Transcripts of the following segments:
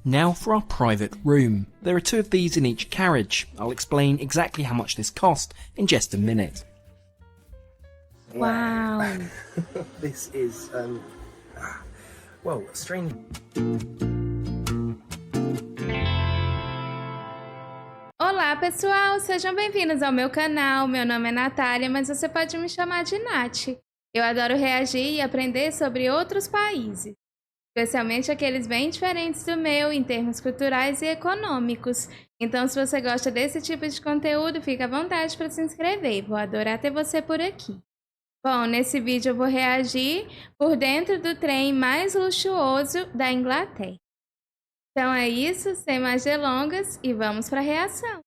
Now for our private room. There are 2 of these in each carriage. I'll explain exactly how much this cost in just a minute. Wow. This is, well, strange. Olá pessoal, sejam bem-vindos ao meu canal. Meu nome é Natália, mas você pode me chamar de Nath. Eu adoro reagir e aprender sobre outros países, especialmente aqueles bem diferentes do meu em termos culturais e econômicos. Então, se você gosta desse tipo de conteúdo, fica à vontade para se inscrever. Vou adorar ter você por aqui. Bom, nesse vídeo eu vou reagir por dentro do trem mais luxuoso da Inglaterra. Então é isso, sem mais delongas, e vamos para a reação.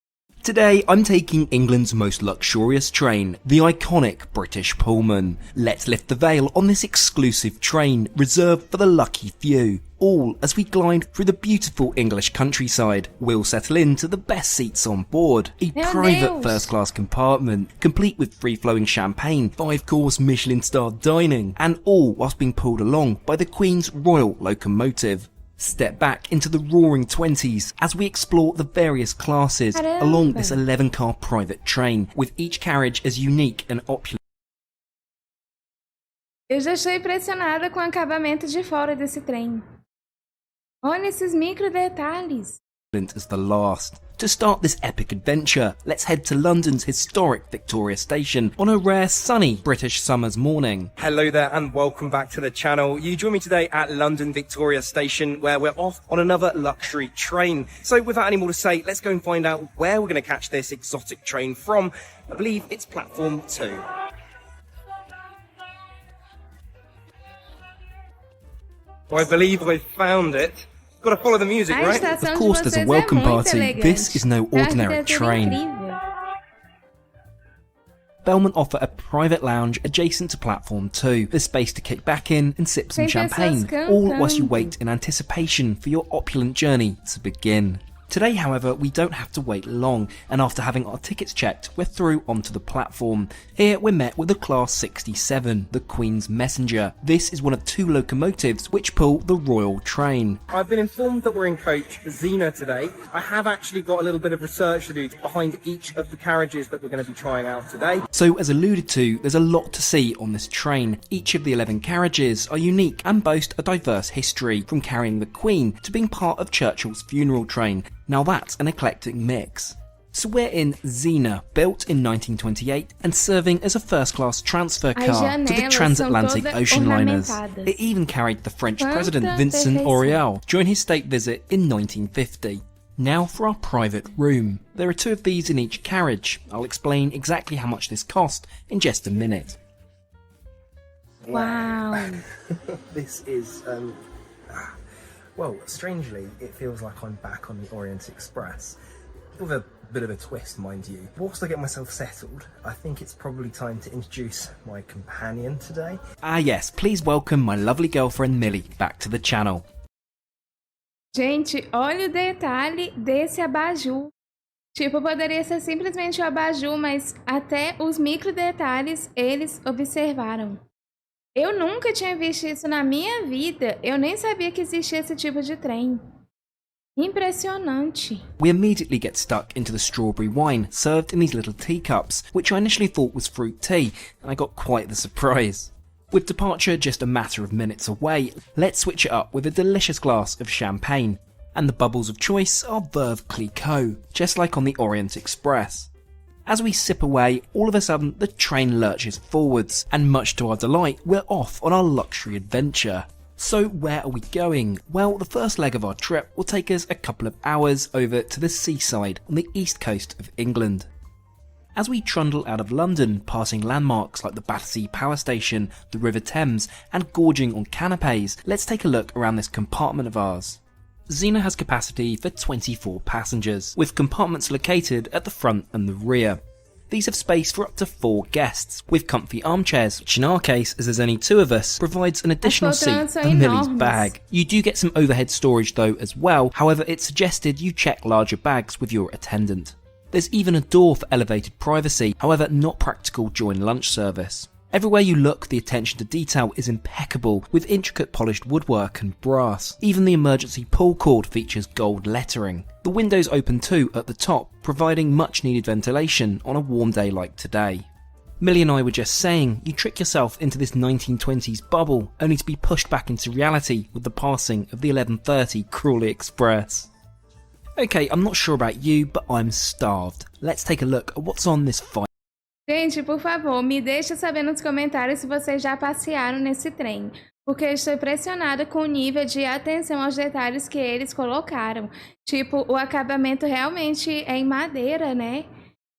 Today I'm taking England's most luxurious train, the iconic British Pullman. Let's lift the veil on this exclusive train reserved for the lucky few, all as we glide through the beautiful English countryside. We'll settle into the best seats on board, a private first-class compartment, complete with free-flowing champagne, 5-course Michelin-starred dining, and all whilst being pulled along by the Queen's royal locomotive. Step back into the roaring 20s as we explore the various classes along this 11-car private train, with each carriage as unique and opulent. Eu já estou impressionada com o acabamento de fora desse trem. Olha esses micro detalhes. As the last. To start this epic adventure, let's head to London's historic Victoria Station on a rare sunny British summer's morning. Hello there and welcome back to the channel. You join me today at London Victoria Station where we're off on another luxury train. So without any more to say, let's go and find out where we're going to catch this exotic train from. I believe it's platform 2. I believe I've found it. Got to follow the music, right? Of course there's a welcome party. This is no ordinary train. Bellman offer a private lounge adjacent to platform 2. There's space to kick back in and sip some champagne, all whilst you wait in anticipation for your opulent journey to begin. Today, however, we don't have to wait long, and after having our tickets checked, we're through onto the platform. Here we're met with the Class 67, the Queen's Messenger. This is one of 2 locomotives which pull the royal train. I've been informed that we're in coach Xena today. I have actually got a little bit of research to do behind each of the carriages that we're going to be trying out today. So as alluded to, there's a lot to see on this train. Each of the 11 carriages are unique and boast a diverse history, from carrying the Queen to being part of Churchill's funeral train. Now that's an eclectic mix. So we're in Xena, built in 1928 and serving as a first-class transfer car to the transatlantic ocean liners. It even carried the French President Vincent Auriol during his state visit in 1950. Now for our private room. There are 2 of these in each carriage. I'll explain exactly how much this cost in just a minute. Wow. This is, well, strangely, it feels like I'm back on the Orient Express. With a bit of a twist, mind you. Whilst I get myself settled, I think it's probably time to introduce my companion today. Ah yes, please welcome my lovely girlfriend Millie back to the channel. Gente, olha o detalhe desse abajur. Tipo, poderia ser simplesmente o abajur, mas até os micro detalhes eles observaram. Eu nunca tinha visto isso na minha vida. Eu nem sabia que existia esse tipo de trem. Impressionante. We immediately get stuck into the strawberry wine served in these little teacups, which I initially thought was fruit tea, and I got quite the surprise. With departure just a matter of minutes away, let's switch it up with a delicious glass of champagne. And the bubbles of choice are Veuve Clicquot, just like on the Orient Express. As we sip away, all of a sudden the train lurches forwards, and much to our delight, we're off on our luxury adventure. So where are we going? Well, the first leg of our trip will take us a couple of hours over to the seaside on the east coast of England. As we trundle out of London, passing landmarks like the Battersea Power Station, the River Thames, and gorging on canapes, let's take a look around this compartment of ours. Xena has capacity for 24 passengers, with compartments located at the front and the rear. These have space for up to 4 guests, with comfy armchairs, which in our case, as there's only 2 of us, provides an additional seat for Millie's bag. You do get some overhead storage though as well, however it's suggested you check larger bags with your attendant. There's even a door for elevated privacy, however not practical during lunch service. Everywhere you look, the attention to detail is impeccable, with intricate polished woodwork and brass. Even the emergency pull cord features gold lettering. The windows open too at the top, providing much needed ventilation on a warm day like today. Millie and I were just saying, you trick yourself into this 1920s bubble, only to be pushed back into reality with the passing of the 11:30 Crawley Express. Okay, I'm not sure about you, but I'm starved. Let's take a look at what's on this fine. Gente, por favor, me deixa saber nos comentários se vocês já passearam nesse trem, porque eu estou impressionada com o nível de atenção aos detalhes que eles colocaram. Tipo, o acabamento realmente é em madeira, né?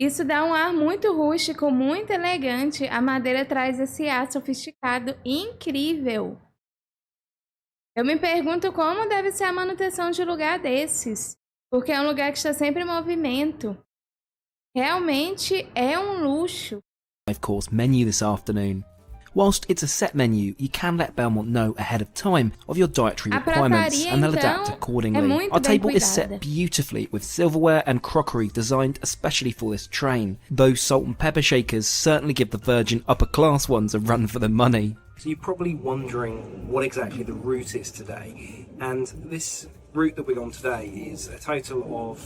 Isso dá um ar muito rústico, muito elegante. A madeira traz esse ar sofisticado incrível. Eu me pergunto como deve ser a manutenção de um lugar desses, porque é um lugar que está sempre em movimento. Realmente é um luxo. 5-course menu this afternoon. Whilst it's a set menu, you can let Belmont know ahead of time of your dietary requirements and they'll adapt accordingly. Our table is set beautifully with silverware and crockery designed especially for this train. Those salt and pepper shakers certainly give the Virgin upper class ones a run for their money. So you're probably wondering what exactly the route is today, and this route that we're on today is a total of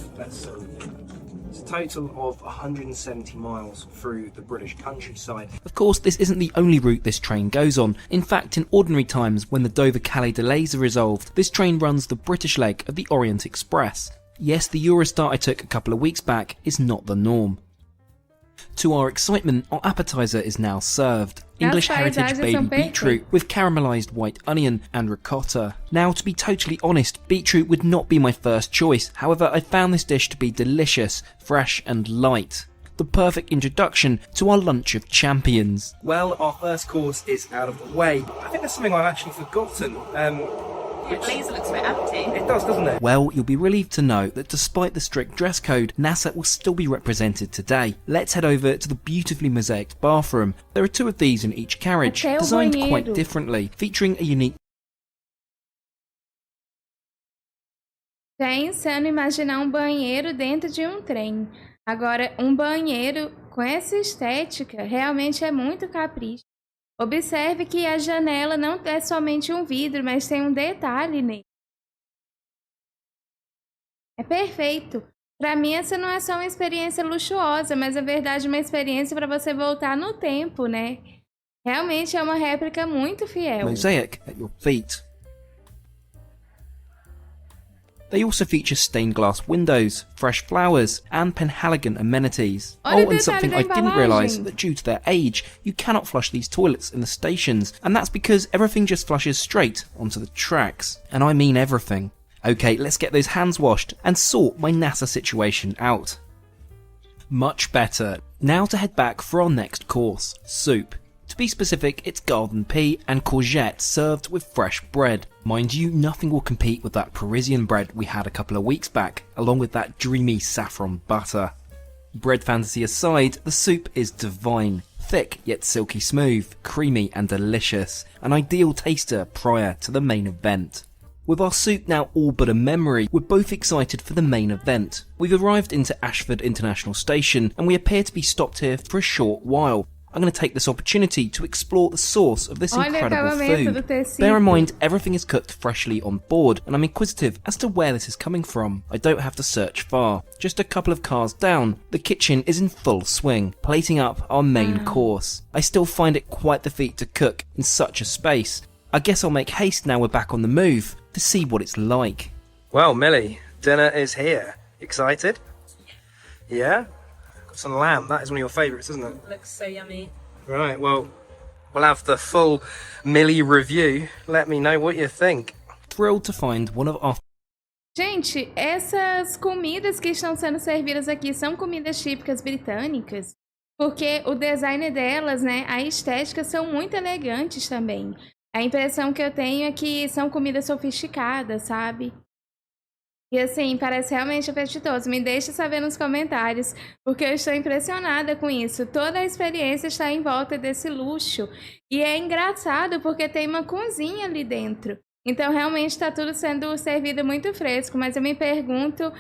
170 miles through the British countryside. Of course, this isn't the only route this train goes on. In fact, in ordinary times, when the Dover-Calais delays are resolved, this train runs the British leg of the Orient Express. Yes, the Eurostar I took a couple of weeks back is not the norm. To our excitement, our appetizer is now served. English heritage baby beetroot with caramelised white onion and ricotta. Now, to be totally honest, beetroot would not be my first choice. However, I found this dish to be delicious, fresh and light. The perfect introduction to our lunch of champions. Well, our first course is out of the way. I think there's something I've actually forgotten. Your blazer looks a bit empty. It does, doesn't it? Well, you'll be relieved to know that despite the strict dress code, NASA will still be represented today. Let's head over to the beautifully mosaicked bathroom. There are 2 of these in each carriage, designed quite differently, featuring a unique. Já é insano imaginar um banheiro dentro de um trem. Agora, um banheiro com essa estética realmente é muito capricho. Observe que a janela não é somente um vidro, mas tem um detalhe nele. É perfeito. Para mim, essa não é só uma experiência luxuosa, mas na verdade uma experiência para você voltar no tempo, né? Realmente é uma réplica muito fiel. Mosaic at your feet. They also feature stained glass windows, fresh flowers, and Penhaligon amenities. Oh, and something I didn't realise, that due to their age, you cannot flush these toilets in the stations, and that's because everything just flushes straight onto the tracks. And I mean everything. Okay, let's get those hands washed and sort my NASA situation out. Much better. Now to head back for our next course, soup. To be specific, it's garden pea and courgette served with fresh bread. Mind you, nothing will compete with that Parisian bread we had a couple of weeks back, along with that dreamy saffron butter. Bread fantasy aside, the soup is divine. Thick yet silky smooth, creamy and delicious. An ideal taster prior to the main event. With our soup now all but a memory, we're both excited for the main event. We've arrived into Ashford International Station and we appear to be stopped here for a short while. I'm going to take this opportunity to explore the source of this incredible food. Bear in mind, everything is cooked freshly on board, and I'm inquisitive as to where this is coming from. I don't have to search far. Just a couple of cars down, the kitchen is in full swing, plating up our main course. I still find it quite the feat to cook in such a space. I guess I'll make haste now we're back on the move, to see what it's like. Well, Millie, dinner is here. Excited? Yeah? Some lamb, that is one of your favourites, isn't it? Looks so yummy. Right, well, we'll have the full Millie review. Let me know what you think. Thrilled to find one of our... Gente, essas comidas que estão sendo servidas aqui são comidas típicas britânicas, porque o design delas, né, a estética são muito elegantes também. A impressão que eu tenho é que são comidas sofisticadas, sabe? E assim, parece realmente apetitoso. Me deixe saber nos comentários, porque eu estou impressionada com isso. Toda a experiência está em volta desse luxo. E é engraçado porque tem uma cozinha ali dentro. Então, realmente está tudo sendo servido muito fresco, mas eu me pergunto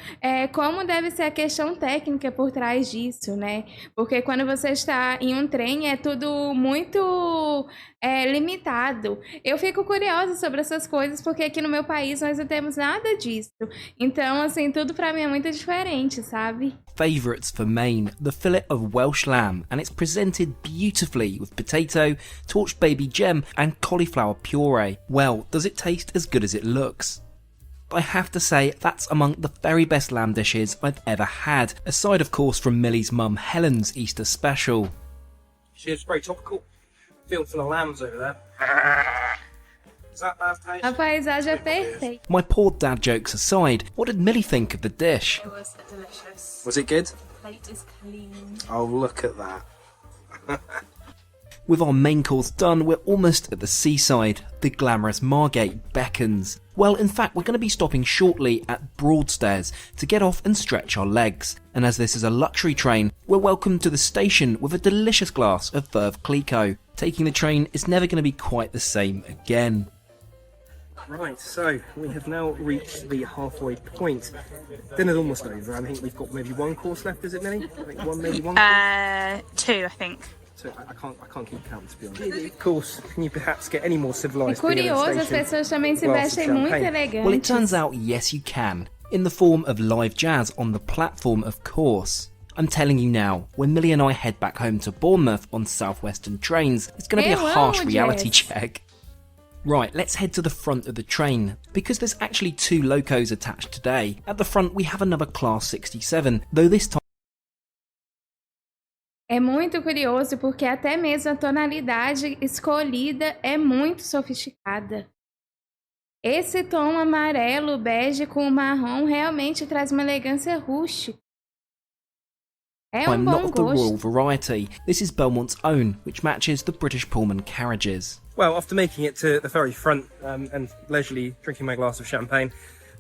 como deve ser a questão técnica por trás disso, né? Porque quando você está em um trem, é tudo muito limitado. Eu fico curiosa sobre essas coisas, porque aqui no meu país nós não temos nada disso. Então, assim, tudo para mim é muito diferente, sabe? Favourites for Maine, the fillet of Welsh lamb, and it's presented beautifully with potato, torched baby gem and cauliflower puree. Well, does it taste as good as it looks? I have to say that's among the very best lamb dishes I've ever had, aside of course from Millie's mum Helen's Easter special. She's very topical. Field full of lambs over there. Is that bad taste? A paisagem é perfeita. My poor dad jokes aside, what did Millie think of the dish? It was delicious. Was it good? Plate is clean. Oh, look at that. With our main course done, we're almost at the seaside. The glamorous Margate beckons. Well, in fact, we're going to be stopping shortly at Broadstairs to get off and stretch our legs. And as this is a luxury train, we're welcomed to the station with a delicious glass of Veuve Clicquot. Taking the train is never going to be quite the same again. Right, so we have now reached the halfway point. Dinner's almost over. I think we've got maybe one course left, is it, Millie? I think maybe one. 2, I think. So I can't keep count, to be honest. Of course, can you perhaps get any more É civilised beer in the curioso, as station? pessoas também se Glass of vestem muito champagne. elegantes. Well, it turns out, yes, you can. In the form of live jazz on the platform, of course. I'm telling you now, when Millie and I head back home to Bournemouth on Southwestern trains, it's going to be a Eu harsh amo reality jazz. check. Right, let's head to the front of the train, because there's actually 2 locos attached today. At the front we have another Class 67, though this time É muito curioso porque até mesmo a tonalidade escolhida é muito sofisticada. Esse tom amarelo, bege com marrom realmente traz uma elegância rústica. É I'm bom not of the royal gosto. variety. This is Belmont's own, which matches the British Pullman carriages. Well, after making it to the very front and leisurely drinking my glass of champagne,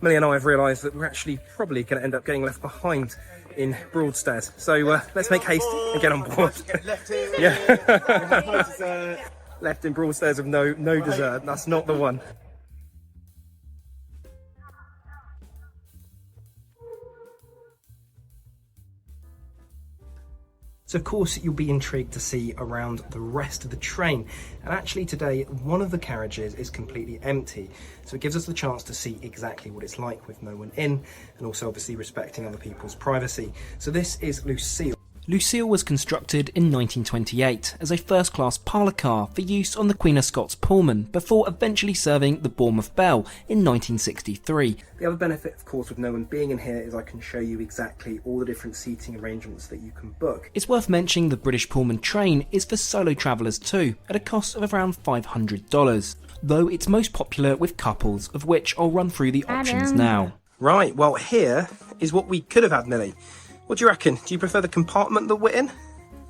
Millie and I have realised that we're actually probably going to end up getting left behind in Broadstairs. So let's make haste and get on board. Yeah. Left in Broadstairs with no dessert. That's not the one. So of course you'll be intrigued to see around the rest of the train, and actually today one of the carriages is completely empty, so it gives us the chance to see exactly what it's like with no one in, and also obviously respecting other people's privacy. So this is Lucille. Lucille was constructed in 1928 as a first-class parlour car for use on the Queen of Scots Pullman before eventually serving the Bournemouth Belle in 1963. The other benefit, of course, with no one being in here is I can show you exactly all the different seating arrangements that you can book. It's worth mentioning the British Pullman train is for solo travellers too, at a cost of around $500, though it's most popular with couples, of which I'll run through the options now. Right, well here is what we could have had, Millie. What do you reckon? Do you prefer the compartment that we're in?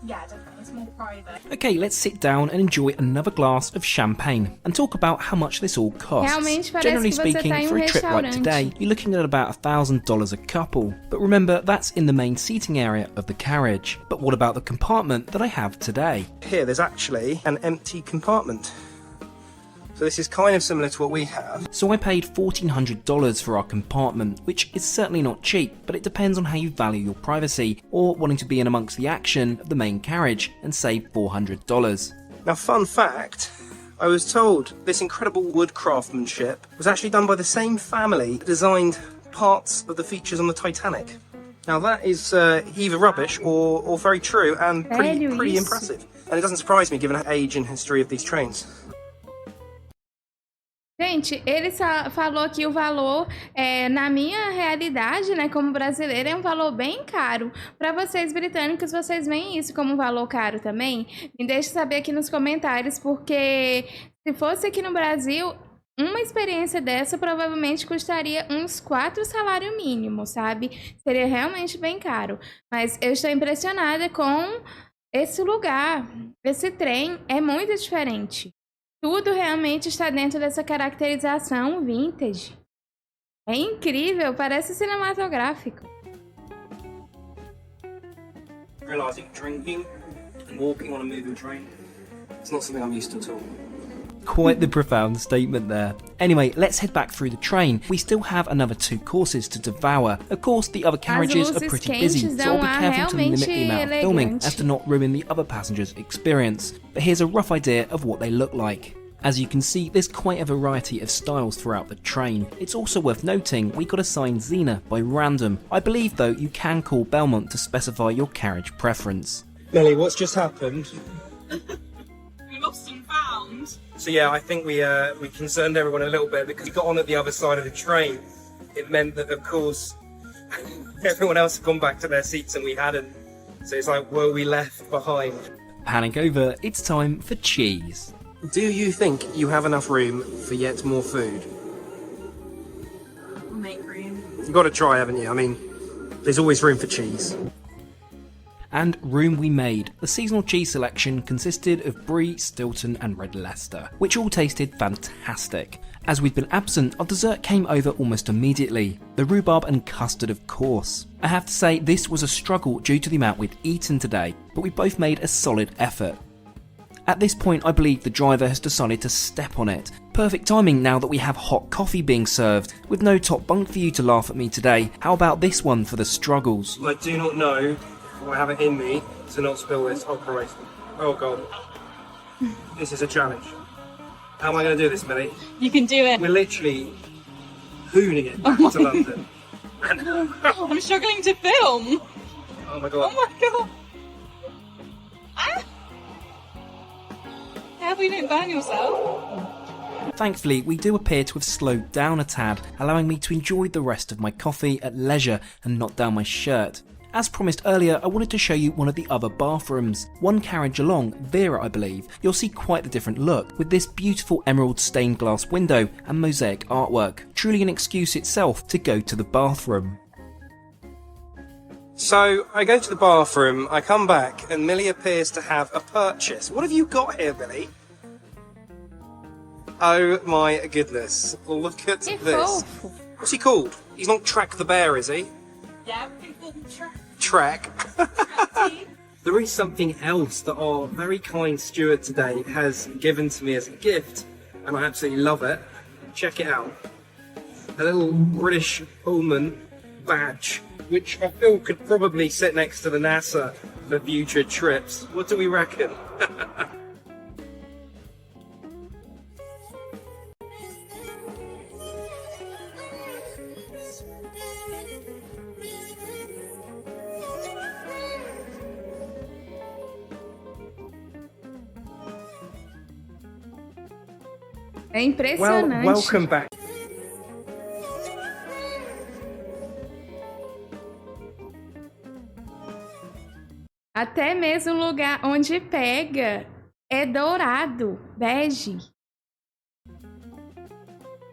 Yeah, definitely. It's more private. Okay, let's sit down and enjoy another glass of champagne and talk about how much this all costs. Realmente parece Generally que você speaking, tá em for a trip like restaurante. today, you're looking at about $1,000 a couple. But remember, that's in the main seating area of the carriage. But what about the compartment that I have today? Here, there's actually an empty compartment. So this is kind of similar to what we have. So I paid $1,400 for our compartment, which is certainly not cheap, but it depends on how you value your privacy, or wanting to be in amongst the action of the main carriage and save $400. Now, fun fact, I was told this incredible wood craftsmanship was actually done by the same family that designed parts of the features on the Titanic. Now that is either rubbish or very true and pretty Sério, impressive. And it doesn't surprise me given the age and history of these trains. Gente, ele falou que o valor, na minha realidade, né, como brasileira, é um valor bem caro. Para vocês britânicos, vocês veem isso como um valor caro também? Me deixe saber aqui nos comentários, porque se fosse aqui no Brasil, uma experiência dessa provavelmente custaria uns 4 salários mínimos, sabe? Seria realmente bem caro. Mas eu estou impressionada com esse lugar. Esse trem é muito diferente. Tudo realmente está dentro dessa caracterização vintage. É incrível, parece cinematográfico. Realising drinking and walking on a moving train, it's not something I'm used to at all. Quite the profound statement there. Anyway, let's head back through the train. We still have another 2 courses to devour. Of course, the other carriages are pretty busy, so I'll be careful to limit the amount of filming as to not ruin the other passengers' experience. But here's a rough idea of what they look like. As you can see, there's quite a variety of styles throughout the train. It's also worth noting we got assigned Xena by random. I believe though you can call Belmont to specify your carriage preference. Millie, what's just happened? We lost and found. So yeah, I think we concerned everyone a little bit because we got on at the other side of the train. It meant that, of course, everyone else had gone back to their seats and we hadn't. So it's like, were we left behind? Panic over, it's time for cheese. Do you think you have enough room for yet more food? We'll make room. You've got to try, haven't you? I mean, there's always room for cheese. And room we made. The seasonal cheese selection consisted of Brie, Stilton and Red Leicester, which all tasted fantastic. As we'd been absent, our dessert came over almost immediately. The rhubarb and custard, of course. I have to say this was a struggle due to the amount we'd eaten today, but we both made a solid effort. At this point, I believe the driver has decided to step on it. Perfect timing now that we have hot coffee being served. With no top bunk for you to laugh at me today, how about this one for the struggles? I do not know if I have it in me to not spill this. Oh Christ. Oh God. This is a challenge. How am I going to do this, Millie? You can do it. We're literally hooning it back to London. I'm struggling to film. Oh my God. Oh my God. Ah. I hope you don't burn yourself. Thankfully, we do appear to have slowed down a tad, allowing me to enjoy the rest of my coffee at leisure and not down my shirt. As promised earlier, I wanted to show you one of the other bathrooms. One carriage along, Vera I believe, you'll see quite the different look, with this beautiful emerald stained glass window and mosaic artwork. Truly an excuse itself to go to the bathroom. So, I go to the bathroom, I come back, and Millie appears to have a purchase. What have you got here, Millie? Oh my goodness. Look at this. What's he called? He's not Track the Bear, is he? Yeah, we call them Trek. There is something else that our very kind steward today has given to me as a gift, and I absolutely love it. Check it out. A little British Pullman badge, which I feel could probably sit next to the NASA for future trips. What do we reckon? É impressionante. Well, welcome back. Até mesmo o lugar onde pega é dourado, bege.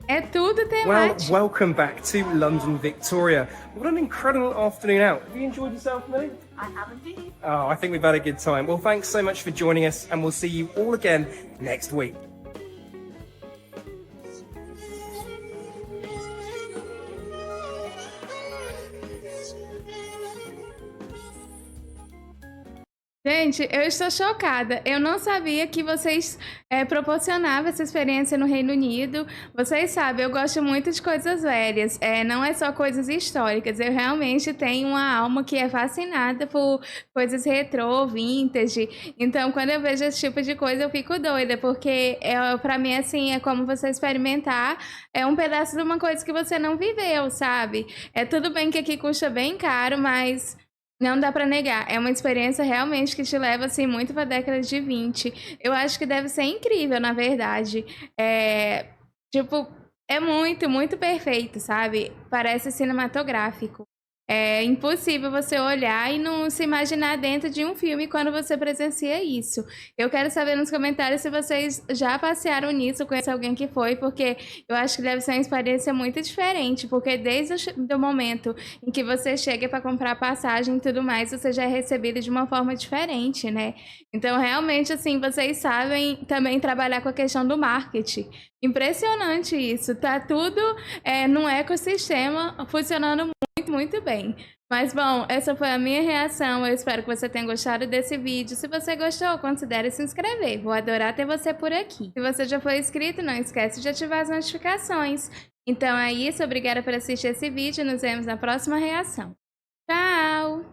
É tudo temático. Well, welcome back to London Victoria. What an incredible afternoon out. Have you enjoyed yourself, Millie? I have indeed. Oh, I think we've had a good time. Well, thanks so much for joining us, and we'll see you all again next week. Gente, eu estou chocada. Eu não sabia que vocês proporcionavam essa experiência no Reino Unido. Vocês sabem, eu gosto muito de coisas velhas. Não é só coisas históricas. Eu realmente tenho uma alma que é fascinada por coisas retrô, vintage. Então, quando eu vejo esse tipo de coisa, eu fico doida. Porque, pra mim, assim, é como você experimentar um pedaço de uma coisa que você não viveu, sabe? Tudo bem que aqui custa bem caro, mas... não dá pra negar, é uma experiência realmente que te leva assim muito pra década de 20. Eu acho que deve ser incrível, na verdade. Tipo, é muito, muito perfeito, sabe? Parece cinematográfico. É impossível você olhar e não se imaginar dentro de um filme quando você presencia isso. Eu quero saber nos comentários se vocês já passearam nisso, conhecem alguém que foi, porque eu acho que deve ser uma experiência muito diferente, porque desde o momento em que você chega para comprar passagem e tudo mais, você já é recebido de uma forma diferente, né? Então, realmente, assim, vocês sabem também trabalhar com a questão do marketing. Impressionante isso, tá tudo num ecossistema funcionando muito, muito bem. Mas bom, essa foi a minha reação, eu espero que você tenha gostado desse vídeo. Se você gostou, considere se inscrever, vou adorar ter você por aqui. Se você já foi inscrito, não esquece de ativar as notificações. Então é isso, obrigada por assistir esse vídeo, nos vemos na próxima reação. Tchau!